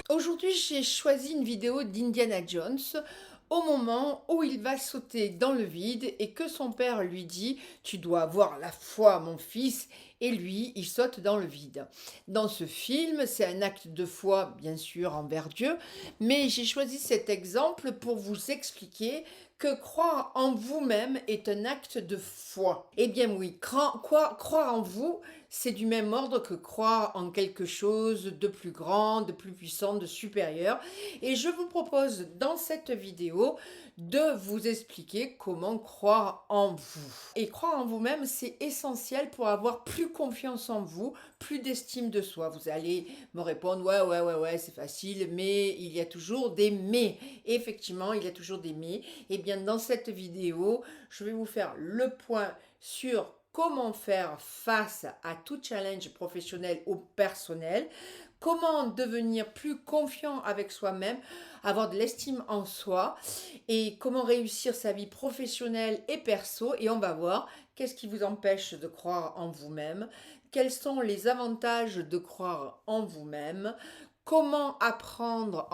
Aujourd'hui, j'ai choisi une vidéo d'Indiana Jones au moment où il va sauter dans le vide et que son père lui dit: «Tu dois avoir la foi, mon fils», et lui, il saute dans le vide. Dans ce film, c'est un acte de foi, bien sûr, envers Dieu, mais j'ai choisi cet exemple pour vous expliquer que croire en vous-même est un acte de foi. Eh bien oui, croire en vous, c'est du même ordre que croire en quelque chose de plus grand, de plus puissant, de supérieur. Et je vous propose dans cette vidéo de vous expliquer comment croire en vous. Et croire en vous-même, c'est essentiel pour avoir plus confiance en vous, plus d'estime de soi. Vous allez me répondre: ouais, c'est facile, mais il y a toujours des mais. Effectivement, il y a toujours des mais. Et bien, dans cette vidéo, je vais vous faire le point sur comment faire face à tout challenge professionnel ou personnel, comment devenir plus confiant avec soi-même, avoir de l'estime en soi et comment réussir sa vie professionnelle et perso. Et on va voir qu'est-ce qui vous empêche de croire en vous-même, quels sont les avantages de croire en vous-même, comment apprendre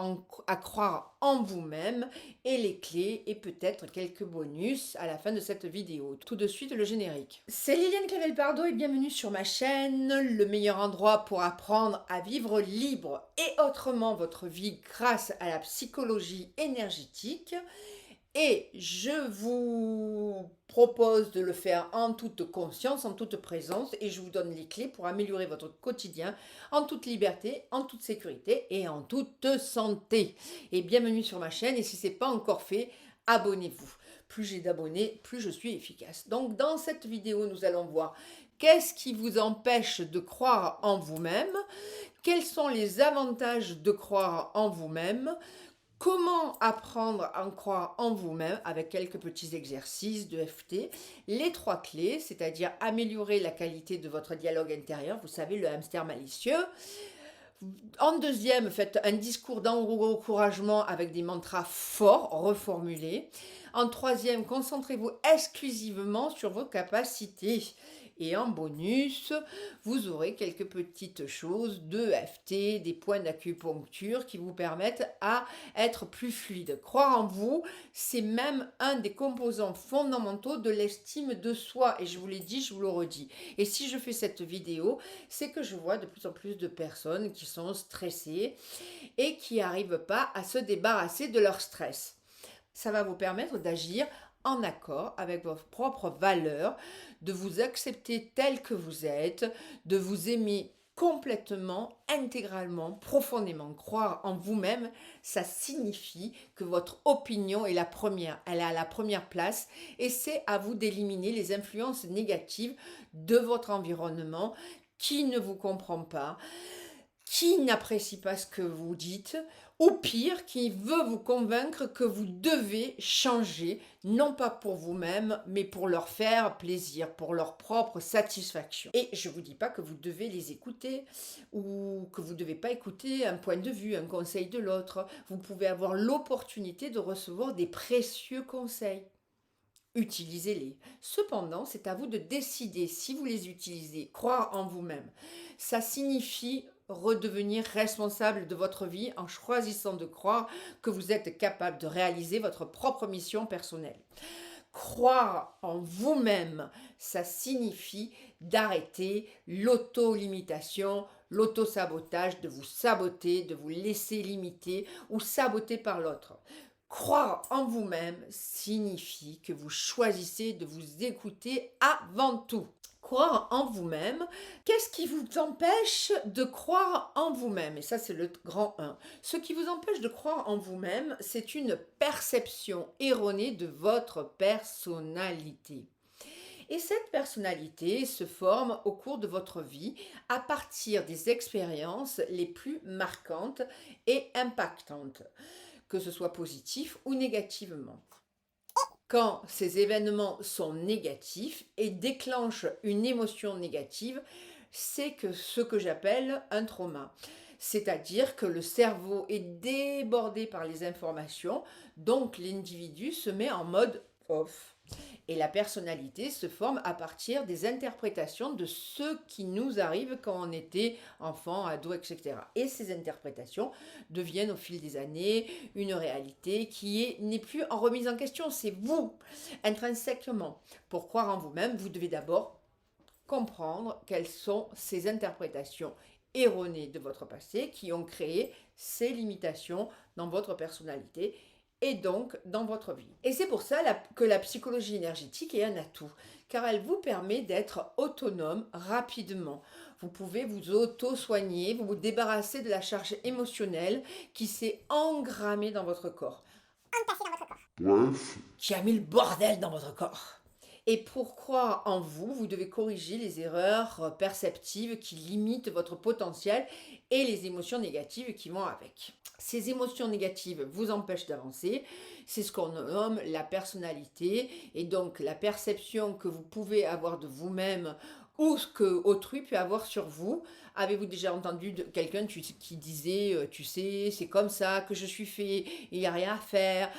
à croire en vous-même et les clés et peut-être quelques bonus à la fin de cette vidéo. Tout de suite, le générique. C'est Liliane Clavel-Pardo et bienvenue sur ma chaîne, le meilleur endroit pour apprendre à vivre libre et autrement votre vie grâce à la psychologie énergétique. Et je vous propose de le faire en toute conscience, en toute présence, et je vous donne les clés pour améliorer votre quotidien en toute liberté, en toute sécurité et en toute santé. Et bienvenue sur ma chaîne, et si ce n'est pas encore fait, abonnez-vous. Plus j'ai d'abonnés, plus je suis efficace. Donc dans cette vidéo, nous allons voir qu'est-ce qui vous empêche de croire en vous-même, quels sont les avantages de croire en vous-même, comment apprendre à en croire en vous-même avec quelques petits exercices de FT, les 3 clés, c'est-à-dire améliorer la qualité de votre dialogue intérieur, vous savez, le hamster malicieux. En deuxième, faites un discours d'encouragement avec des mantras forts, reformulés. En troisième, concentrez-vous exclusivement sur vos capacités. Et en bonus, vous aurez quelques petites choses de FT, des points d'acupuncture qui vous permettent à être plus fluide. Croire en vous, c'est même un des composants fondamentaux de l'estime de soi. Et je vous l'ai dit, je vous le redis. Et si je fais cette vidéo, c'est que je vois de plus en plus de personnes qui sont stressées et qui n'arrivent pas à se débarrasser de leur stress. Ça va vous permettre d'agir en accord avec vos propres valeurs, de vous accepter tel que vous êtes, de vous aimer complètement, intégralement, profondément. Croire en vous-même, ça signifie que votre opinion est la première, elle est à la première place et c'est à vous d'éliminer les influences négatives de votre environnement qui ne vous comprend pas, qui n'apprécie pas ce que vous dites, ou pire, qui veut vous convaincre que vous devez changer, non pas pour vous-même, mais pour leur faire plaisir, pour leur propre satisfaction. Et je ne vous dis pas que vous devez les écouter, ou que vous ne devez pas écouter un point de vue, un conseil de l'autre. Vous pouvez avoir l'opportunité de recevoir des précieux conseils. Utilisez-les. Cependant, c'est à vous de décider si vous les utilisez. Croire en vous-même. Ça signifie redevenir responsable de votre vie en choisissant de croire que vous êtes capable de réaliser votre propre mission personnelle. Croire en vous-même, ça signifie d'arrêter l'auto-limitation, l'auto-sabotage, de vous saboter, de vous laisser limiter ou saboter par l'autre. Croire en vous-même signifie que vous choisissez de vous écouter avant tout. Croire en vous-même, qu'est-ce qui vous empêche de croire en vous-même? Et ça, c'est le grand 1. Ce qui vous empêche de croire en vous-même, c'est une perception erronée de votre personnalité. Et cette personnalité se forme au cours de votre vie à partir des expériences les plus marquantes et impactantes, que ce soit positif ou négativement. Quand ces événements sont négatifs et déclenchent une émotion négative, c'est que ce que j'appelle un trauma. C'est-à-dire que le cerveau est débordé par les informations, donc l'individu se met en mode off. Et la personnalité se forme à partir des interprétations de ce qui nous arrive quand on était enfant, ado, etc. Et ces interprétations deviennent au fil des années une réalité n'est plus en remise en question. C'est vous, intrinsèquement. Pour croire en vous-même, vous devez d'abord comprendre quelles sont ces interprétations erronées de votre passé qui ont créé ces limitations dans votre personnalité et donc dans votre vie. Et c'est pour ça que la psychologie énergétique est un atout, car elle vous permet d'être autonome rapidement. Vous pouvez vous auto-soigner, vous débarrasser de la charge émotionnelle qui s'est engrammée dans votre corps. Entassée dans votre corps. Bref. Qui a mis le bordel dans votre corps. Et pour croire en vous, vous devez corriger les erreurs perceptives qui limitent votre potentiel et les émotions négatives qui vont avec. Ces émotions négatives vous empêchent d'avancer, c'est ce qu'on nomme la personnalité et donc la perception que vous pouvez avoir de vous-même ou ce que autrui peut avoir sur vous. Avez-vous déjà entendu quelqu'un qui disait tu sais, c'est comme ça que je suis fait, il n'y a rien à faire,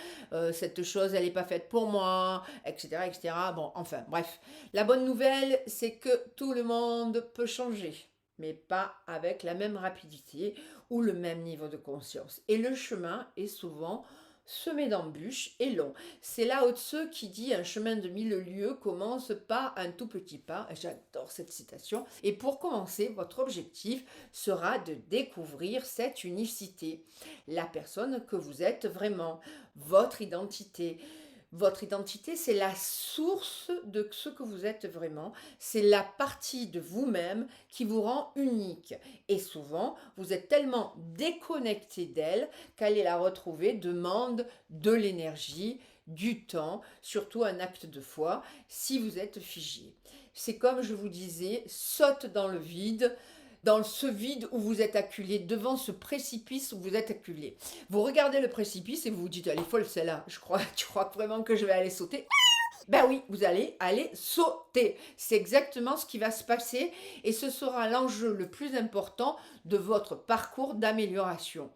cette chose elle n'est pas faite pour moi, etc., etc. Bon, enfin, bref. La bonne nouvelle, c'est que tout le monde peut changer, mais pas avec la même rapidité ou le même niveau de conscience. Et le chemin est souvent semé d'embûches et long. C'est Lao Tse qui dit un chemin de 1000 lieues commence par un tout petit pas. J'adore cette citation. Et pour commencer, votre objectif sera de découvrir cette unicité, la personne que vous êtes vraiment, votre identité. Votre identité, c'est la source de ce que vous êtes vraiment. C'est la partie de vous-même qui vous rend unique. Et souvent, vous êtes tellement déconnecté d'elle qu'aller la retrouver demande de l'énergie, du temps, surtout un acte de foi, si vous êtes figé. C'est comme je vous disais, saute dans le vide, dans ce vide où vous êtes acculé, devant ce précipice où vous êtes acculé. Vous regardez le précipice et vous vous dites, elle est folle celle-là, tu crois vraiment que je vais aller sauter ? Ben oui, vous allez aller sauter. C'est exactement ce qui va se passer et ce sera l'enjeu le plus important de votre parcours d'amélioration,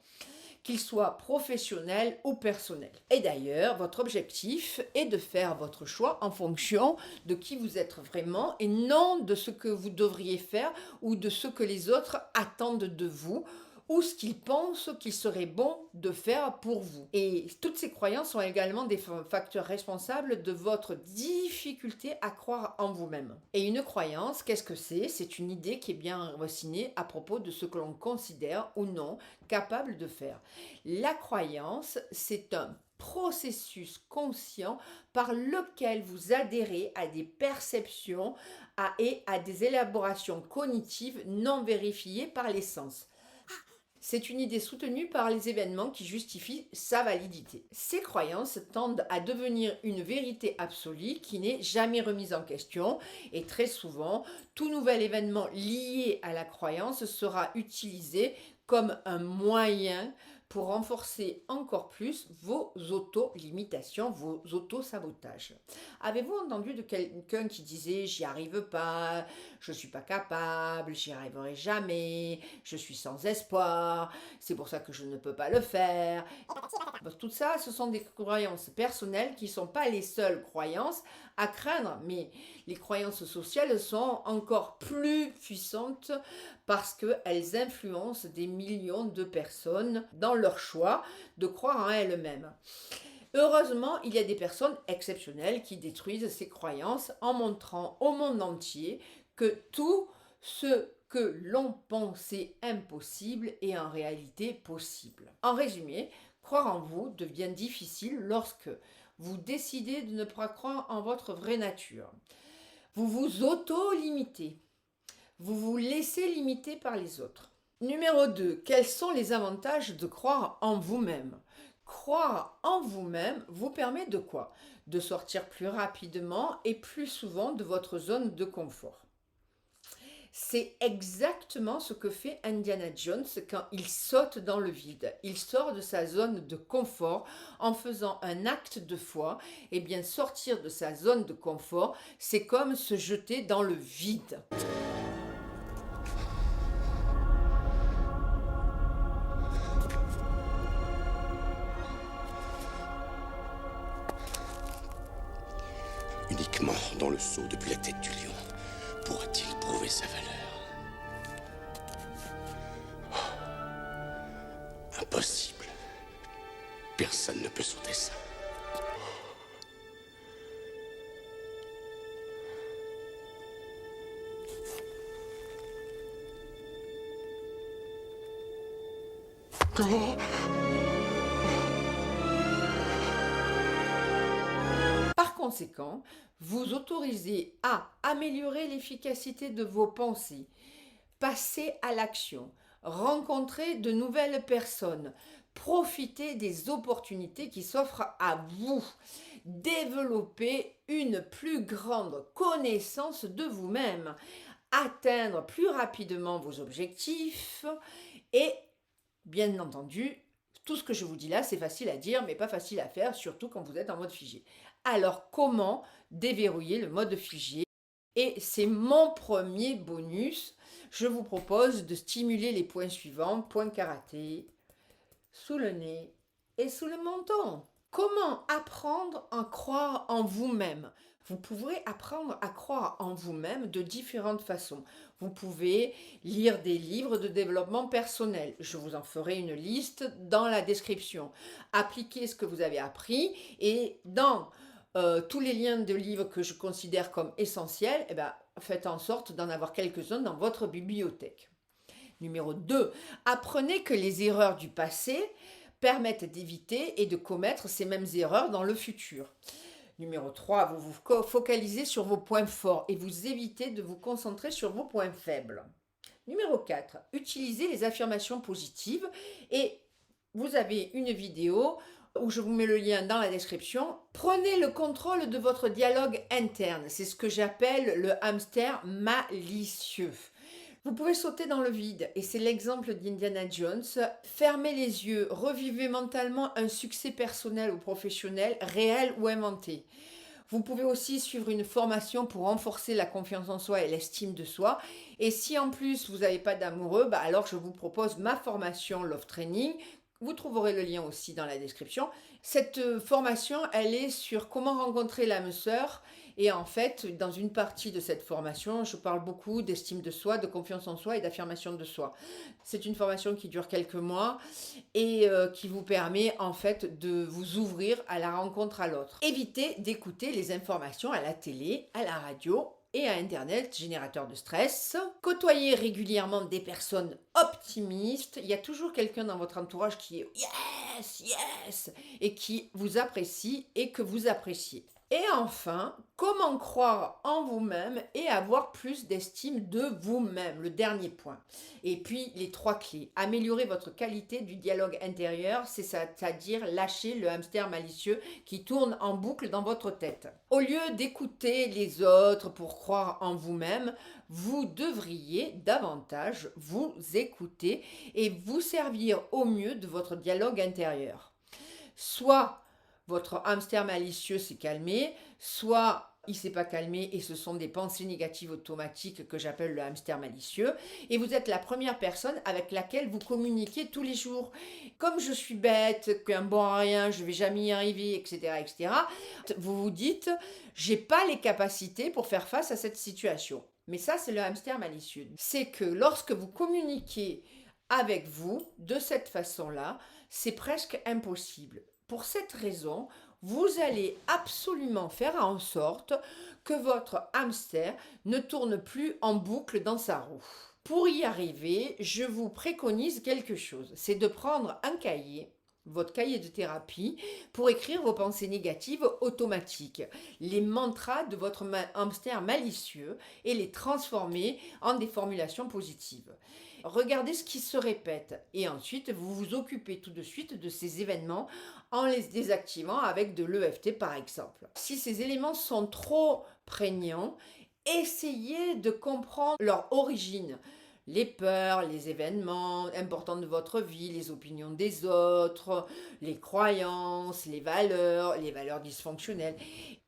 qu'il soit professionnel ou personnel. Et d'ailleurs, votre objectif est de faire votre choix en fonction de qui vous êtes vraiment et non de ce que vous devriez faire ou de ce que les autres attendent de vous ou ce qu'ils pensent qu'il serait bon de faire pour vous. Et toutes ces croyances sont également des facteurs responsables de votre difficulté à croire en vous-même. Et une croyance, qu'est-ce que c'est ? C'est une idée qui est bien racinée à propos de ce que l'on considère ou non capable de faire. La croyance, c'est un processus conscient par lequel vous adhérez à des perceptions et à des élaborations cognitives non vérifiées par les sens. C'est une idée soutenue par les événements qui justifient sa validité. Ces croyances tendent à devenir une vérité absolue qui n'est jamais remise en question et très souvent, tout nouvel événement lié à la croyance sera utilisé comme un moyen pour renforcer encore plus vos auto-limitations, vos auto-sabotages. Avez-vous entendu de quelqu'un qui disait « j'y arrive pas, je suis pas capable, j'y arriverai jamais, je suis sans espoir, c'est pour ça que je ne peux pas le faire ». Tout ça, ce sont des croyances personnelles qui ne sont pas les seules croyances à craindre, mais les croyances sociales sont encore plus puissantes parce qu'elles influencent des millions de personnes dans leur choix de croire en elles-mêmes. Heureusement, il y a des personnes exceptionnelles qui détruisent ces croyances en montrant au monde entier que tout ce que l'on pensait impossible est en réalité possible. En résumé, croire en vous devient difficile lorsque vous décidez de ne pas croire en votre vraie nature. Vous vous auto-limitez. Vous vous laissez limiter par les autres. Numéro 2. Quels sont les avantages de croire en vous-même ? Croire en vous-même vous permet de quoi ? De sortir plus rapidement et plus souvent de votre zone de confort. C'est exactement ce que fait Indiana Jones quand il saute dans le vide. Il sort de sa zone de confort en faisant un acte de foi. Et bien sortir de sa zone de confort, c'est comme se jeter dans le vide. dans le seau depuis la tête du lion pourra-t-il prouver sa valeur? Oh, impossible. Personne ne peut sauter ça. Par conséquent, vous autorisez à améliorer l'efficacité de vos pensées, passer à l'action, rencontrer de nouvelles personnes, profiter des opportunités qui s'offrent à vous, développer une plus grande connaissance de vous-même, atteindre plus rapidement vos objectifs et, bien entendu, tout ce que je vous dis là, c'est facile à dire, mais pas facile à faire, surtout quand vous êtes en mode figé. Alors, comment déverrouiller le mode figé? Et c'est mon premier bonus. Je vous propose de stimuler les points suivants. Point karaté, sous le nez et sous le menton. Comment apprendre à croire en vous-même? Vous pourrez apprendre à croire en vous-même de différentes façons. Vous pouvez lire des livres de développement personnel. Je vous en ferai une liste dans la description. Appliquez ce que vous avez appris et dans tous les liens de livres que je considère comme essentiels, eh ben, faites en sorte d'en avoir quelques-uns dans votre bibliothèque. Numéro 2, apprenez que les erreurs du passé permettent d'éviter et de commettre ces mêmes erreurs dans le futur. Numéro 3, vous vous focalisez sur vos points forts et vous évitez de vous concentrer sur vos points faibles. Numéro 4, utilisez les affirmations positives et vous avez une vidéo où je vous mets le lien dans la description. Prenez le contrôle de votre dialogue interne. C'est ce que j'appelle le hamster malicieux. Vous pouvez sauter dans le vide, et c'est l'exemple d'Indiana Jones. Fermez les yeux, revivez mentalement un succès personnel ou professionnel, réel ou inventé. Vous pouvez aussi suivre une formation pour renforcer la confiance en soi et l'estime de soi. Et si en plus vous n'avez pas d'amoureux, alors je vous propose ma formation Love Training. Vous trouverez le lien aussi dans la description. Cette formation, elle est sur comment rencontrer l'âme sœur. Et en fait, dans une partie de cette formation, je parle beaucoup d'estime de soi, de confiance en soi et d'affirmation de soi. C'est une formation qui dure quelques mois et qui vous permet en fait de vous ouvrir à la rencontre à l'autre. Évitez d'écouter les informations à la télé, à la radio et à Internet, générateur de stress. Côtoyez régulièrement des personnes optimistes. Il y a toujours quelqu'un dans votre entourage qui est yes, yes, et qui vous apprécie et que vous appréciez. Et enfin, comment croire en vous-même et avoir plus d'estime de vous-même, le dernier point. Et puis, les 3 clés. Améliorer votre qualité du dialogue intérieur, c'est-à-dire lâcher le hamster malicieux qui tourne en boucle dans votre tête. Au lieu d'écouter les autres pour croire en vous-même, vous devriez davantage vous écouter et vous servir au mieux de votre dialogue intérieur. Soit votre hamster malicieux s'est calmé, soit il ne s'est pas calmé et ce sont des pensées négatives automatiques que j'appelle le hamster malicieux. Et vous êtes la première personne avec laquelle vous communiquez tous les jours. Comme je suis bête, qu'un bon à rien, je ne vais jamais y arriver, etc., etc., vous vous dites, j'ai pas les capacités pour faire face à cette situation. Mais ça, c'est le hamster malicieux. C'est que lorsque vous communiquez avec vous de cette façon-là, c'est presque impossible. Pour cette raison, vous allez absolument faire en sorte que votre hamster ne tourne plus en boucle dans sa roue. Pour y arriver, je vous préconise quelque chose, c'est de prendre un cahier, votre cahier de thérapie, pour écrire vos pensées négatives automatiques, les mantras de votre hamster malicieux et les transformer en des formulations positives. Regardez ce qui se répète et ensuite vous vous occupez tout de suite de ces événements en les désactivant avec de l'EFT par exemple. Si ces éléments sont trop prégnants, essayez de comprendre leur origine. les peurs, les événements importants de votre vie, les opinions des autres, les croyances, les valeurs dysfonctionnelles.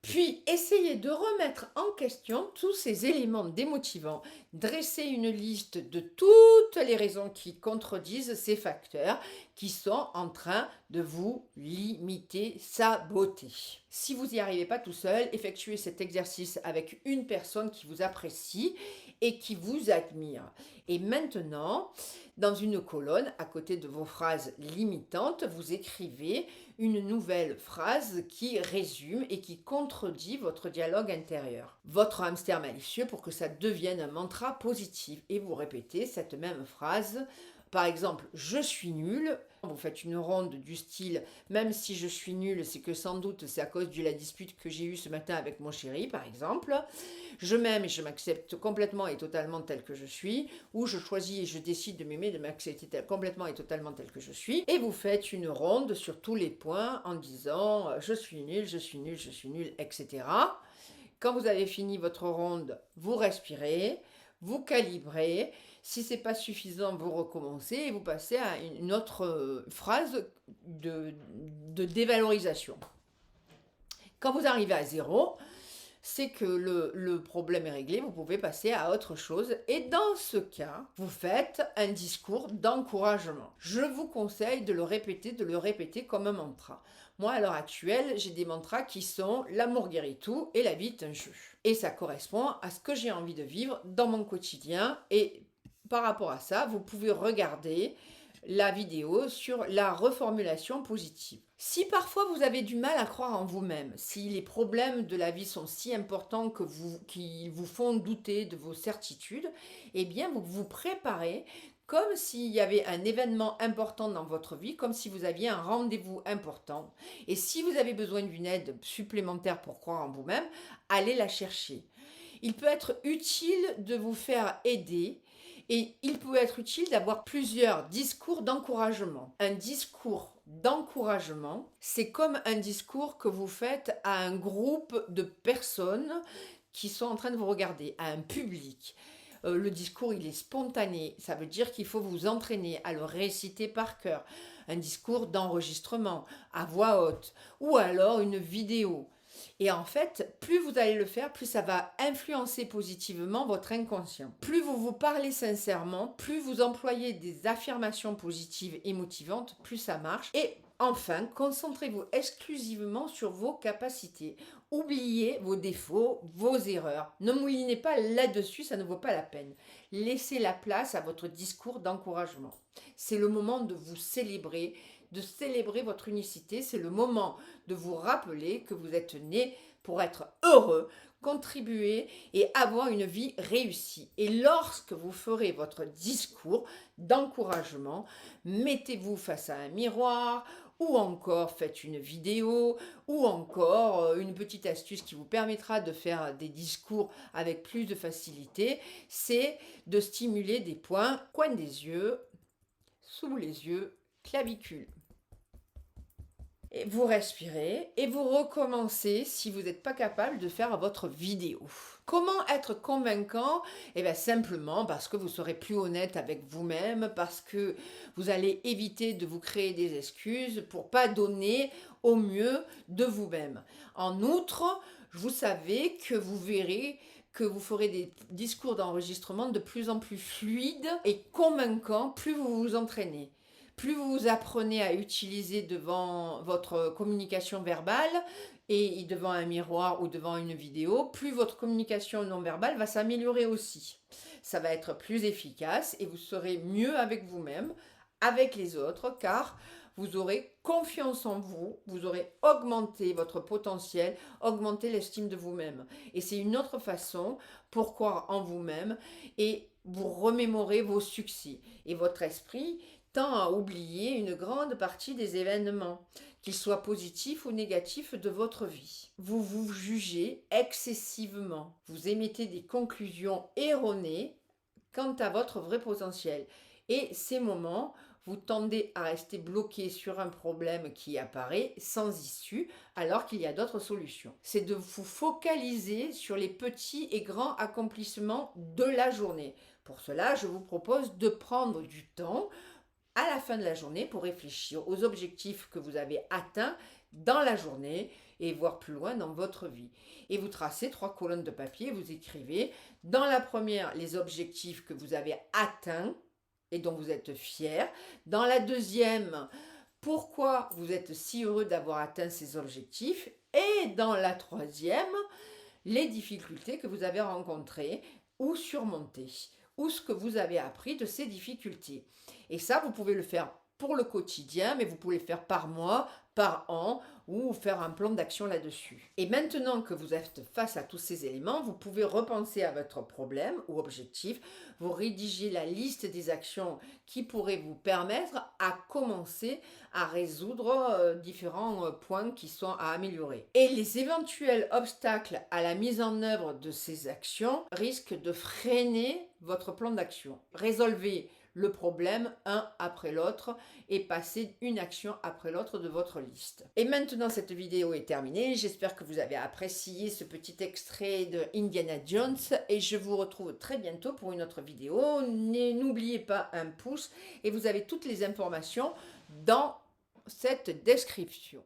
Puis, essayez de remettre en question tous ces éléments démotivants. Dressez une liste de toutes les raisons qui contredisent ces facteurs qui sont en train de vous limiter, saboter. Si vous n'y arrivez pas tout seul, effectuez cet exercice avec une personne qui vous apprécie et qui vous admire. Et maintenant, dans une colonne, à côté de vos phrases limitantes, vous écrivez une nouvelle phrase qui résume et qui contredit votre dialogue intérieur. Votre hamster malicieux pour que ça devienne un mantra positif. Et vous répétez cette même phrase. Par exemple, je suis nul. Vous faites une ronde du style, même si je suis nul, c'est que sans doute c'est à cause de la dispute que j'ai eue ce matin avec mon chéri, par exemple. Je m'aime et je m'accepte complètement et totalement tel que je suis. Ou je choisis et je décide de m'aimer, de m'accepter complètement et totalement tel que je suis. Et vous faites une ronde sur tous les points en disant je suis nul, je suis nul, je suis nul, etc. Quand vous avez fini votre ronde, vous respirez, vous calibrez. Si ce n'est pas suffisant, vous recommencez et vous passez à une autre phrase de dévalorisation. Quand vous arrivez à 0, c'est que le problème est réglé, vous pouvez passer à autre chose. Et dans ce cas, vous faites un discours d'encouragement. Je vous conseille de le répéter comme un mantra. Moi, à l'heure actuelle, j'ai des mantras qui sont « l'amour guérit tout » et « la vie est un jeu ». Et ça correspond à ce que j'ai envie de vivre dans mon quotidien. Et par rapport à ça, vous pouvez regarder la vidéo sur la reformulation positive. Si parfois vous avez du mal à croire en vous-même, si les problèmes de la vie sont si importants qu'ils vous font douter de vos certitudes, eh bien vous vous préparez comme s'il y avait un événement important dans votre vie, comme si vous aviez un rendez-vous important. Et si vous avez besoin d'une aide supplémentaire pour croire en vous-même, allez la chercher. Il peut être utile de vous faire aider. Et il peut être utile d'avoir plusieurs discours d'encouragement. Un discours d'encouragement, c'est comme un discours que vous faites à un groupe de personnes qui sont en train de vous regarder, à un public. Le discours, il est spontané. Ça veut dire qu'il faut vous entraîner à le réciter par cœur. Un discours d'enregistrement, à voix haute, ou alors une vidéo. Et en fait, plus vous allez le faire, plus ça va influencer positivement votre inconscient. Plus vous vous parlez sincèrement, plus vous employez des affirmations positives et motivantes, plus ça marche. Et enfin, concentrez-vous exclusivement sur vos capacités. Oubliez vos défauts, vos erreurs. Ne moulinez pas là-dessus, ça ne vaut pas la peine. Laissez la place à votre discours d'encouragement. C'est le moment de vous célébrer, de célébrer votre unicité. C'est le moment de vous rappeler que vous êtes né pour être heureux, contribuer et avoir une vie réussie. Et lorsque vous ferez votre discours d'encouragement, mettez-vous face à un miroir ou encore faites une vidéo ou encore une petite astuce qui vous permettra de faire des discours avec plus de facilité, c'est de stimuler des points, coin des yeux, sous les yeux, clavicule. Et vous respirez et vous recommencez si vous n'êtes pas capable de faire votre vidéo. Comment être convaincant? Eh bien simplement parce que vous serez plus honnête avec vous-même, parce que vous allez éviter de vous créer des excuses pour pas donner au mieux de vous-même. En outre, vous savez que vous verrez que vous ferez des discours d'enregistrement de plus en plus fluides et convaincants plus vous vous entraînez. Plus vous apprenez à utiliser devant votre communication verbale et devant un miroir ou devant une vidéo, plus votre communication non verbale va s'améliorer aussi. Ça va être plus efficace et vous serez mieux avec vous-même, avec les autres, car vous aurez confiance en vous, vous aurez augmenté votre potentiel, augmenté l'estime de vous-même. Et c'est une autre façon pour croire en vous-même et vous remémorer vos succès. Et votre esprit tend à oublier une grande partie des événements, qu'ils soient positifs ou négatifs de votre vie. Vous vous jugez excessivement. Vous émettez des conclusions erronées quant à votre vrai potentiel. Et ces moments, vous tendez à rester bloqué sur un problème qui apparaît sans issue, alors qu'il y a d'autres solutions. C'est de vous focaliser sur les petits et grands accomplissements de la journée. Pour cela, je vous propose de prendre du temps à la fin de la journée pour réfléchir aux objectifs que vous avez atteints dans la journée et voir plus loin dans votre vie. Et vous tracez 3 colonnes de papier, vous écrivez dans la première les objectifs que vous avez atteints et dont vous êtes fier. Dans la deuxième, pourquoi vous êtes si heureux d'avoir atteint ces objectifs. Et dans la troisième, les difficultés que vous avez rencontrées ou surmontées, ou ce que vous avez appris de ces difficultés. Et ça, vous pouvez le faire pour le quotidien, mais vous pouvez le faire par mois, par an, ou faire un plan d'action là-dessus. Et maintenant que vous êtes face à tous ces éléments, vous pouvez repenser à votre problème ou objectif, vous rédigez la liste des actions qui pourraient vous permettre à commencer à résoudre différents points qui sont à améliorer. Et les éventuels obstacles à la mise en œuvre de ces actions risquent de freiner votre plan d'action. Résolvez le problème un après l'autre et passez une action après l'autre de votre liste. Et maintenant, cette vidéo est terminée. J'espère que vous avez apprécié ce petit extrait de Indiana Jones et je vous retrouve très bientôt pour une autre vidéo. N'oubliez pas un pouce et vous avez toutes les informations dans cette description.